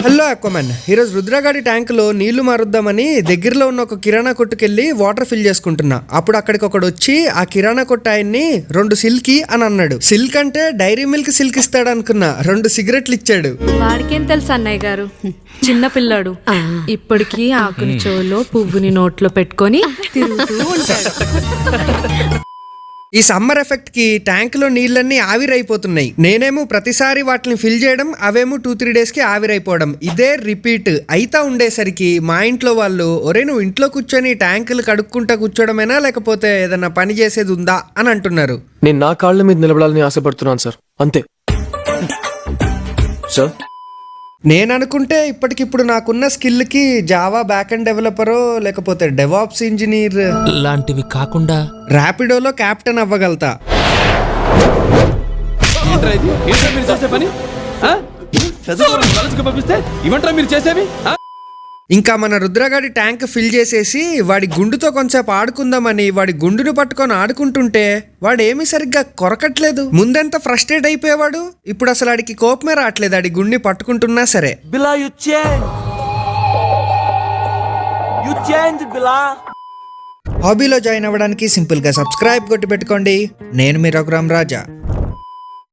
Hello అక్వామన్, ఈరోజు రుద్రగాడి ట్యాంకులో నీళ్లు మారుద్దామని దగ్గరలో ఉన్న ఒక కిరాణా కొట్టుకెళ్ళి వాటర్ ఫిల్ చేసుకుంటున్నా. అప్పుడు అక్కడికి ఒకడు వచ్చి ఆ కిరాణా కొట్టు ఆయన్ని 2 సిల్కి అని అన్నాడు. సిల్క్ అంటే డైరీ మిల్క్ సిల్క్ ఇస్తాడు అనుకున్నా, 2 సిగరెట్లు ఇచ్చాడు. వాడికేం తెలుసు అన్నయ్య గారు, చిన్న పిల్లాడు. ఇప్పటికీ ఆకుని చెవులో పువ్వుని నోట్లో పెట్టుకొని తిరుగుతూ ఉంటాడు. ఈ సమ్మర్ ఎఫెక్ట్ కి ట్యాంక్ లో నీళ్ళన్నీ ఆవిరైపోతున్నాయి. నేనేమో ప్రతిసారి వాటిని ఫిల్ చేయడం, అవేమో 2-3 డేస్ కి ఆవిరైపోవడం, ఇదే రిపీట్ అయితా ఉండేసరికి మా ఇంట్లో వాళ్ళు, ఒరే నువ్వు ఇంట్లో కూర్చొని ట్యాంకులు కడుక్కుంటా కూర్చోడమేనా లేకపోతే ఏదైనా పని చేసేది ఉందా అని అంటున్నారు. నేను నా కాళ్ళ మీద నిలబడాలని ఆశపడుతున్నాను సార్, అంతే సార్. నేను అనుకుంటే ఇప్పటికిప్పుడు నాకున్న స్కిల్ కి జావా బ్యాక్ అండ్ డెవలపరో లేకపోతే డెవాప్స్ ఇంజనీర్ లాంటివి కాకుండా ర్యాపిడోలో క్యాప్టెన్ అవ్వగలుగుతా. ఇంకా మన రుద్రగాడి ట్యాంక్ ఫిల్ చేసేసి వాడి గుండుతో కొంచెంసేపు ఆడుకుందామని వాడి గుండును పట్టుకొని ఆడుకుంటుంటే వాడు ఏమీ సరిగ్గా కొరకట్లేదు. ముందెంత ఫ్రస్ట్రేట్ అయిపోయేవాడు, ఇప్పుడు అసలు ఆడికి కోపమే రావట్లేదు ఆడి గుండి పట్టుకుంటున్నా సరే. హాబీలో జాయిన్ అవ్వడానికి సింపుల్ గా సబ్స్క్రైబ్ కొట్టి పెట్టుకోండి. నేను మీ రఘురామ్ రాజా.